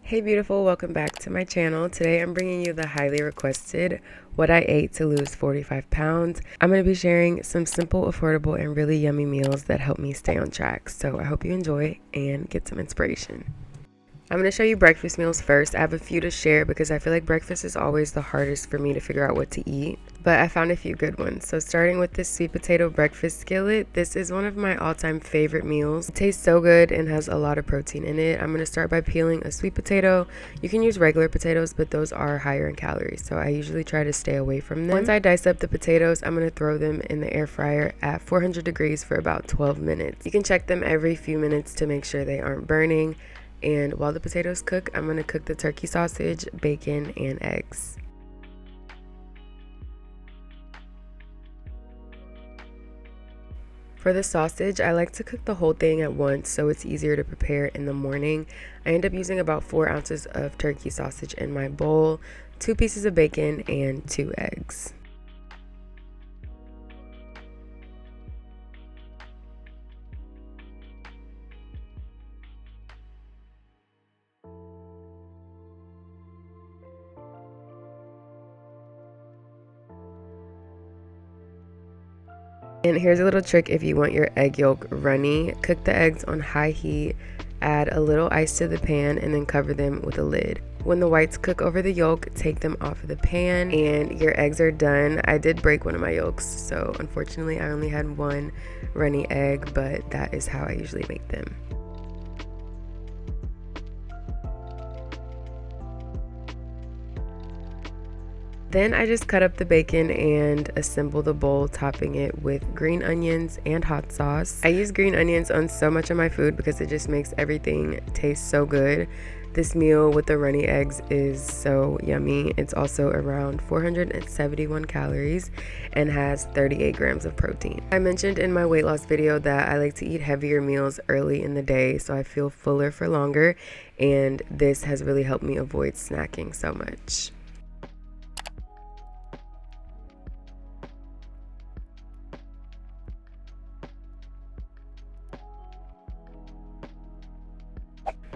Hey beautiful, welcome back to my channel. Today I'm bringing you the highly requested what I ate to lose 45 pounds. I'm going to be sharing some simple, affordable, and really yummy meals that help me stay on track. So I hope you enjoy and get some inspiration. I'm going to show you breakfast meals first. I have a few to share because I feel like breakfast is always the hardest for me to figure out what to eat. But I found a few good ones. So starting with this sweet potato breakfast skillet, this is one of my all-time favorite meals. It tastes so good and has a lot of protein in it. I'm going to start by peeling a sweet potato. You can use regular potatoes, but those are higher in calories, so I usually try to stay away from them. Once I dice up the potatoes, I'm going to throw them in the air fryer at 400 degrees for about 12 minutes. You can check them every few minutes to make sure they aren't burning. And while the potatoes cook, I'm going to cook the turkey sausage, bacon, and eggs. For the sausage, I like to cook the whole thing at once so it's easier to prepare in the morning. I end up using about 4 ounces of turkey sausage in my bowl, 2 pieces of bacon, and 2 eggs. And here's a little trick if you want your egg yolk runny. Cook the eggs on high heat, add a little ice to the pan, and then cover them with a lid. When the whites cook over the yolk, take them off of the pan and your eggs are done. I did break one of my yolks, so unfortunately I only had one runny egg, but that is how I usually make them. Then I just cut up the bacon and assemble the bowl, topping it with green onions and hot sauce. I use green onions on so much of my food because it just makes everything taste so good. This meal with the runny eggs is so yummy. It's also around 471 calories and has 38 grams of protein. I mentioned in my weight loss video that I like to eat heavier meals early in the day so I feel fuller for longer, and this has really helped me avoid snacking so much.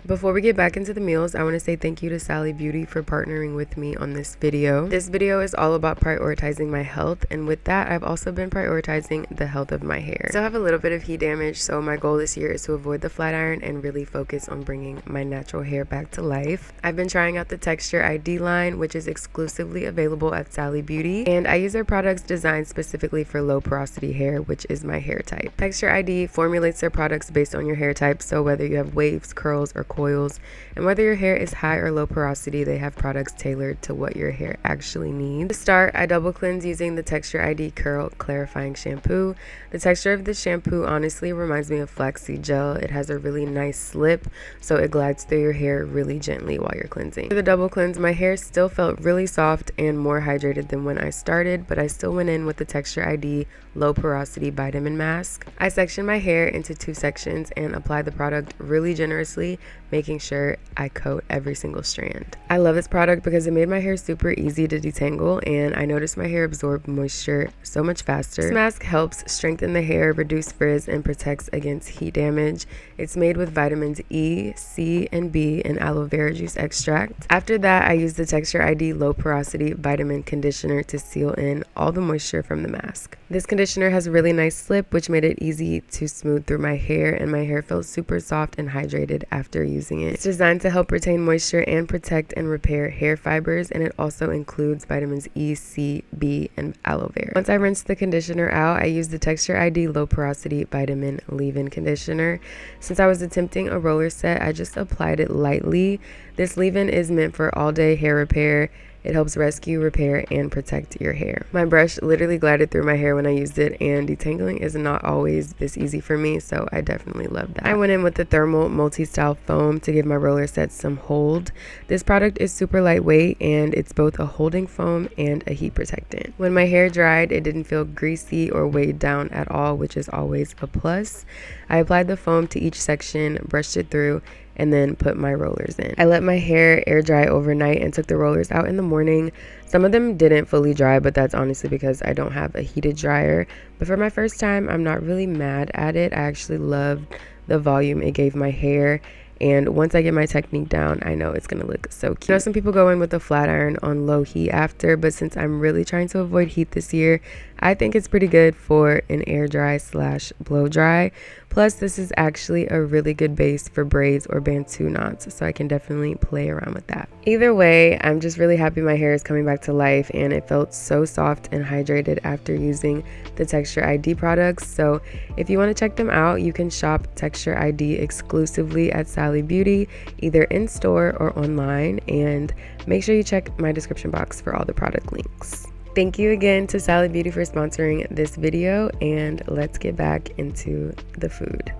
Before we get back into the meals, I want to say thank you to Sally Beauty for partnering with me on this video. This video is all about prioritizing my health, and with that, I've also been prioritizing the health of my hair. I still have a little bit of heat damage, so my goal this year is to avoid the flat iron and really focus on bringing my natural hair back to life. I've been trying out the Texture ID line, which is exclusively available at Sally Beauty, and I use their products designed specifically for low porosity hair, which is my hair type. Texture ID formulates their products based on your hair type, so whether you have waves, curls, or coils, and whether your hair is high or low porosity, they have products tailored to what your hair actually needs. To start, I double cleanse using the Texture ID Curl Clarifying Shampoo. The texture of this shampoo honestly reminds me of flaxseed gel. It has a really nice slip, so it glides through your hair really gently while you're cleansing. For the double cleanse, my hair still felt really soft and more hydrated than when I started, but I still went in with the Texture ID Low Porosity Vitamin Mask. I sectioned my hair into 2 sections and applied the product really generously, making sure I coat every single strand. I love this product because it made my hair super easy to detangle, and I noticed my hair absorbed moisture so much faster. This mask helps strengthen the hair, reduce frizz, and protects against heat damage. It's made with vitamins E, C, and B and aloe vera juice extract. After that, I used the Texture ID Low Porosity Vitamin Conditioner to seal in all the moisture from the mask. This conditioner has a really nice slip, which made it easy to smooth through my hair, and my hair feels super soft and hydrated after using it. It's designed to help retain moisture and protect and repair hair fibers, and it also includes vitamins E, C, B, and aloe vera. Once I rinsed the conditioner out, I used the Texture ID Low Porosity Vitamin Leave-In Conditioner. Since I was attempting a roller set, I just applied it lightly. This leave-in is meant for all-day hair repair. It helps rescue, repair, and protect your hair. My brush literally glided through my hair when I used it, and detangling is not always this easy for me, so I definitely love that. I went in with the thermal multi-style foam to give my roller set some hold. This product is super lightweight, and it's both a holding foam and a heat protectant. When my hair dried, it didn't feel greasy or weighed down at all, which is always a plus. I applied the foam to each section, brushed it through, and then put my rollers in. I let my hair air dry overnight and took the rollers out in the morning. Some of them didn't fully dry, but that's honestly because I don't have a heated dryer. But for my first time, I'm not really mad at it. I actually loved the volume it gave my hair, And once I get my technique down, I know it's gonna look so cute. I know some people go in with a flat iron on low heat after, but since I'm really trying to avoid heat this year, I think it's pretty good for an air dry / blow dry. Plus, this is actually a really good base for braids or bantu knots, so I can definitely play around with that. Either way, I'm just really happy my hair is coming back to life, and it felt so soft and hydrated after using the Texture ID products. So if you want to check them out, you can shop Texture ID exclusively at Sally Beauty, either in store or online, and make sure you check my description box for all the product links. Thank you again to Sally Beauty for sponsoring this video, and let's get back into the food.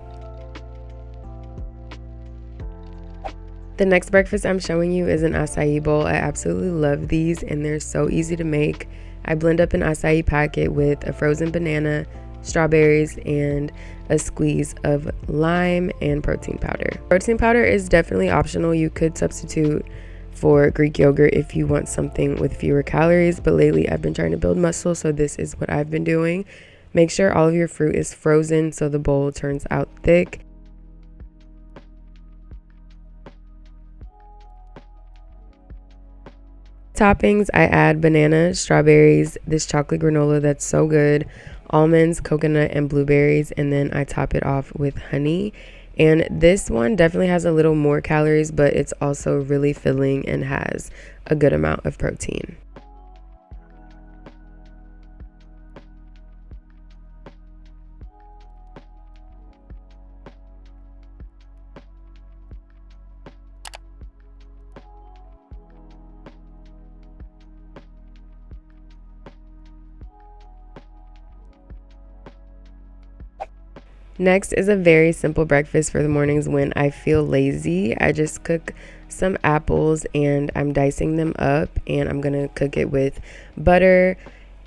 The next breakfast I'm showing you is an acai bowl. I absolutely love these, and they're so easy to make. I blend up an acai packet with a frozen banana, strawberries, and a squeeze of lime and protein powder. Protein powder is definitely optional. You could substitute for Greek yogurt if you want something with fewer calories, but lately I've been trying to build muscle, so this is what I've been doing. Make sure all of your fruit is frozen so the bowl turns out thick. Toppings, I add banana, strawberries, this chocolate granola that's so good, almonds, coconut, and blueberries, and then I top it off with honey. And this one definitely has a little more calories, but it's also really filling and has a good amount of protein. Next is a very simple breakfast for the mornings when I feel lazy. I just cook some apples and I'm dicing them up, and I'm gonna cook it with butter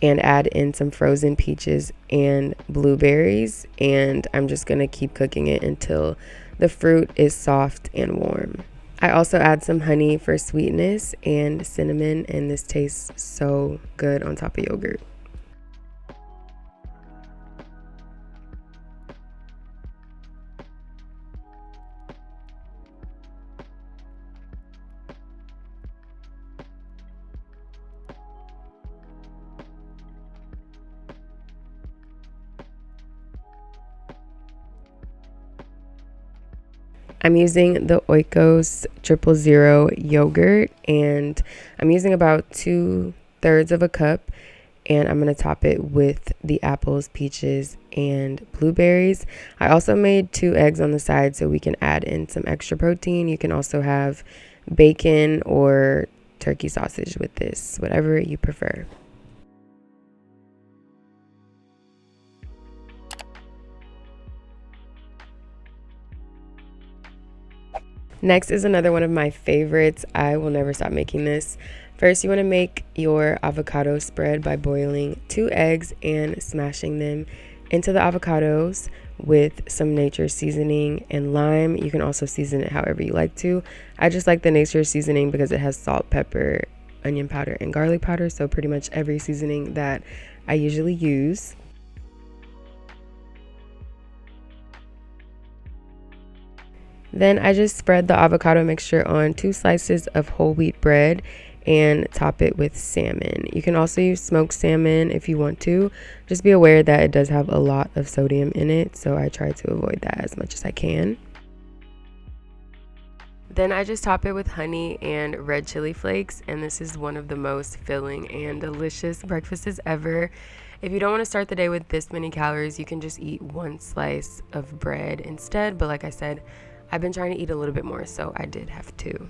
and add in some frozen peaches and blueberries, and I'm just gonna keep cooking it until the fruit is soft and warm. I also add some honey for sweetness and cinnamon, and this tastes so good on top of yogurt. I'm using the Oikos 000 yogurt, and I'm using about 2/3 of a cup, and I'm going to top it with the apples, peaches, and blueberries. I also made 2 eggs on the side so we can add in some extra protein. You can also have bacon or turkey sausage with this, whatever you prefer. Next is another one of my favorites. I will never stop making this. First, you want to make your avocado spread by boiling 2 eggs and smashing them into the avocados with some nature seasoning and lime. You can also season it however you like to. I just like the nature seasoning because it has salt, pepper, onion powder, and garlic powder, so pretty much every seasoning that I usually use. Then I just spread the avocado mixture on 2 slices of whole wheat bread and top it with salmon. You can also use smoked salmon if you want to. Just be aware that it does have a lot of sodium in it, so I try to avoid that as much as I can. Then I just top it with honey and red chili flakes, and this is one of the most filling and delicious breakfasts ever. If you don't want to start the day with this many calories, you can just eat 1 slice of bread instead, but like I said, I've been trying to eat a little bit more, so I did have to.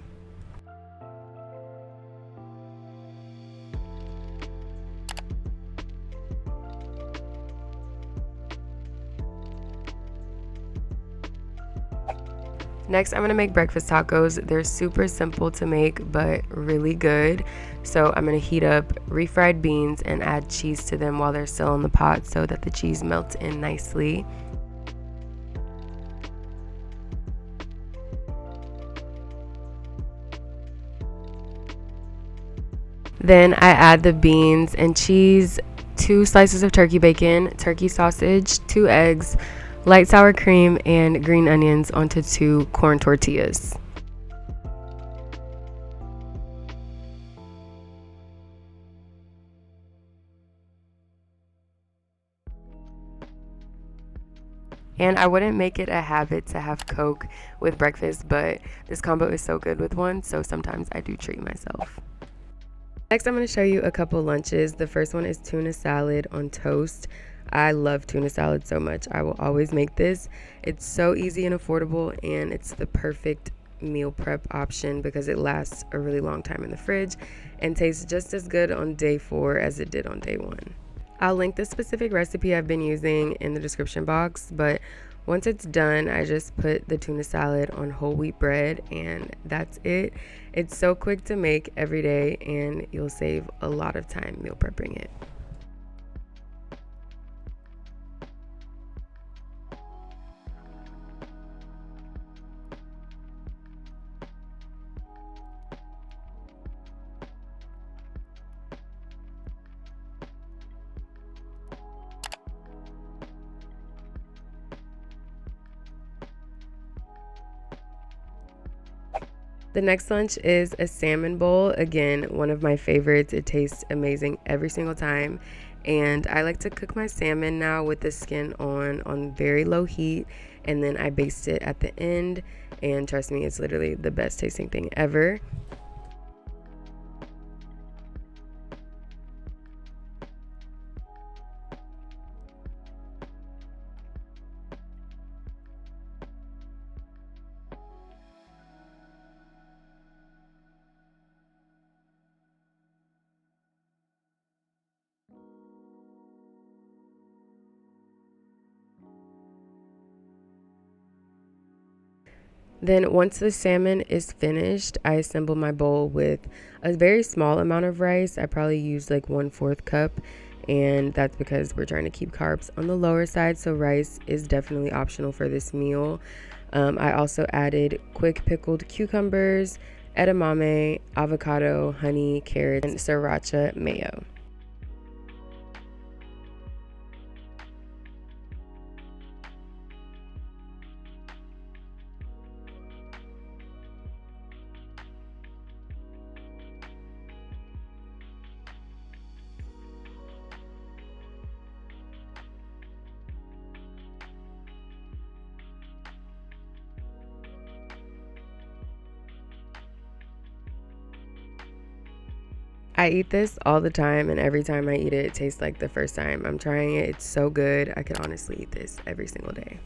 Next, I'm gonna make breakfast tacos. They're super simple to make, but really good. So I'm gonna heat up refried beans and add cheese to them while they're still in the pot so that the cheese melts in nicely. Then I add the beans and cheese, 2 slices of turkey bacon, turkey sausage, 2 eggs, light sour cream, and green onions onto 2 corn tortillas. And I wouldn't make it a habit to have Coke with breakfast, but this combo is so good with one, so sometimes I do treat myself. Next, I'm going to show you a couple lunches. The first one is tuna salad on toast. I love tuna salad so much. I will always make this. It's so easy and affordable, and it's the perfect meal prep option because it lasts a really long time in the fridge and tastes just as good on day 4 as it did on day 1. I'll link the specific recipe I've been using in the description box, but once it's done, I just put the tuna salad on whole wheat bread, and that's it. It's so quick to make every day, and you'll save a lot of time meal prepping it. The next lunch is a salmon bowl. Again, one of my favorites. It tastes amazing every single time. And I like to cook my salmon now with the skin on very low heat. And then I baste it at the end. And trust me, it's literally the best tasting thing ever. Then once the salmon is finished, I assemble my bowl with a very small amount of rice. I probably use like 1/4 cup, and that's because we're trying to keep carbs on the lower side, so rice is definitely optional for this meal. I also added quick pickled cucumbers, edamame, avocado, honey, carrots, and sriracha mayo. I eat this all the time, and every time I eat it, it tastes like the first time I'm trying it. It's so good. I could honestly eat this every single day.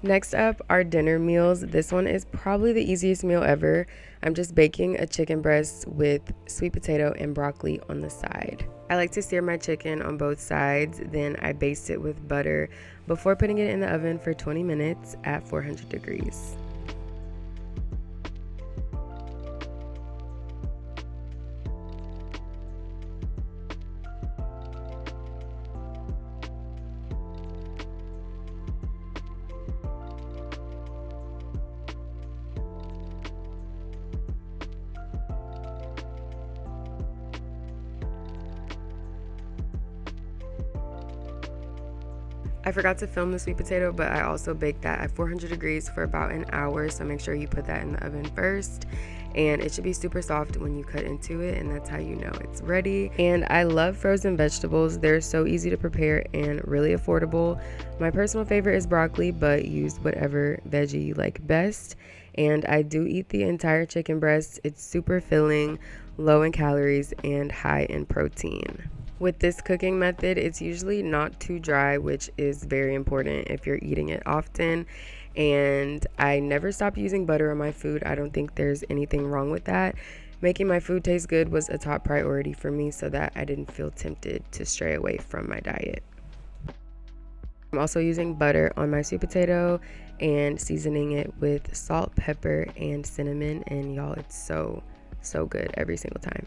Next up are dinner meals. This one is probably the easiest meal ever. I'm just baking a chicken breast with sweet potato and broccoli on the side. I like to sear my chicken on both sides, then I baste it with butter before putting it in the oven for 20 minutes at 400 degrees. I forgot to film the sweet potato, but I also baked that at 400 degrees for about an hour, so make sure you put that in the oven first. And it should be super soft when you cut into it, and that's how you know it's ready. And I love frozen vegetables. They're so easy to prepare and really affordable. My personal favorite is broccoli, but use whatever veggie you like best. And I do eat the entire chicken breast. It's super filling, low in calories, and high in protein. With this cooking method, it's usually not too dry, which is very important if you're eating it often. And I never stop using butter on my food. I don't think there's anything wrong with that. Making my food taste good was a top priority for me so that I didn't feel tempted to stray away from my diet. I'm also using butter on my sweet potato and seasoning it with salt, pepper, and cinnamon. And y'all, it's so good every single time.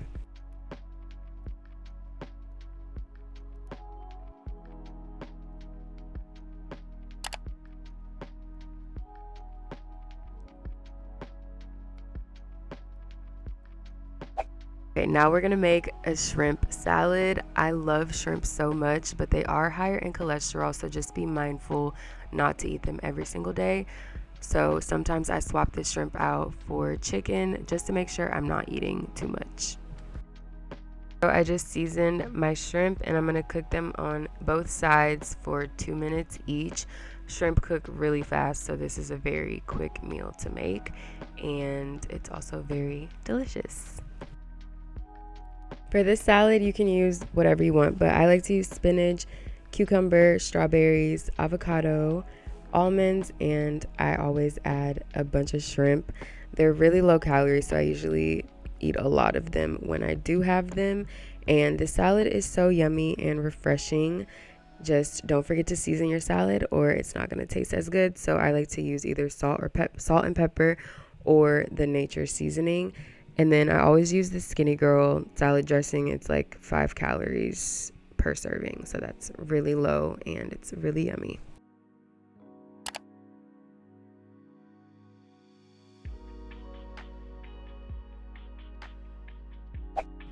Okay, now we're gonna make a shrimp salad. I love shrimp so much, but they are higher in cholesterol, so just be mindful not to eat them every single day. So sometimes I swap the shrimp out for chicken just to make sure I'm not eating too much. So I just seasoned my shrimp and I'm gonna cook them on both sides for 2 minutes each. Shrimp cook really fast, so this is a very quick meal to make, and it's also very delicious. For this salad, you can use whatever you want, but I like to use spinach, cucumber, strawberries, avocado, almonds, and I always add a bunch of shrimp. They're really low calorie, so I usually eat a lot of them when I do have them. And the salad is so yummy and refreshing. Just don't forget to season your salad or it's not going to taste as good. So I like to use either salt and pepper or the nature seasoning. And then I always use the Skinny Girl salad dressing. It's like 5 calories per serving. So that's really low and it's really yummy.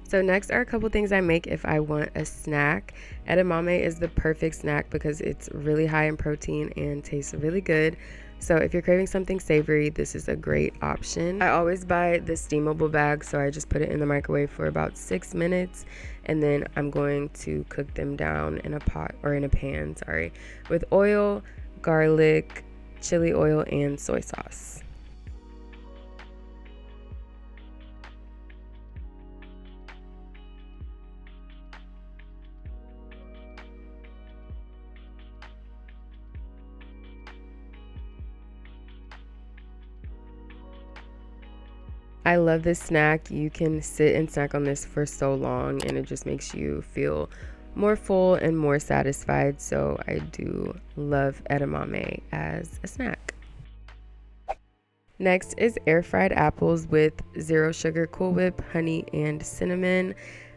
So next are a couple things I make if I want a snack. Edamame is the perfect snack because it's really high in protein and tastes really good. So if you're craving something savory, this is a great option. I always buy the steamable bag, so I just put it in the microwave for about 6 minutes, and then I'm going to cook them down in a pot or in a pan, with oil, garlic, chili oil, and soy sauce. I love this snack. You can sit and snack on this for so long and it just makes you feel more full and more satisfied. So I do love edamame as a snack. Next is air fried apples with 0 sugar Cool Whip, honey, and cinnamon.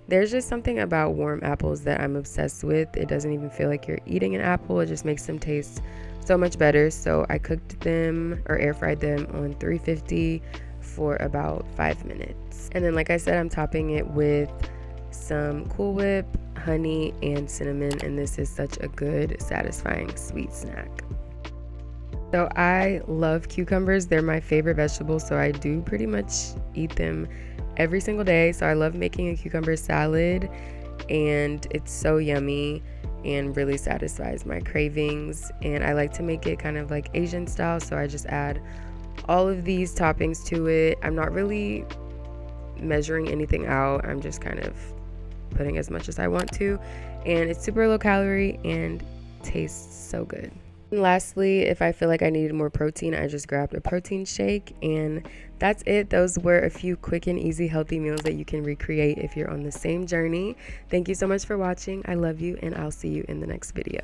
There's just something about warm apples that I'm obsessed with. It doesn't even feel like you're eating an apple. It just makes them taste so much better. So I cooked them or air fried them on 350 for about 5 minutes. And then, like I said, I'm topping it with some Cool Whip, honey, and cinnamon, and this is such a good, satisfying sweet snack. So I love cucumbers. They're my favorite vegetable, so I do pretty much eat them every single day. So I love making a cucumber salad, and it's so yummy and really satisfies my cravings. And I like to make it kind of like Asian style, so I just add all of these toppings to it. I'm not really measuring anything out. I'm just kind of putting as much as I want to, and it's super low calorie and tastes so good. And lastly, if I feel like I needed more protein, I just grabbed a protein shake, and that's it. Those were a few quick and easy healthy meals that you can recreate if you're on the same journey. Thank you so much for watching. I love you, and I'll see you in the next video.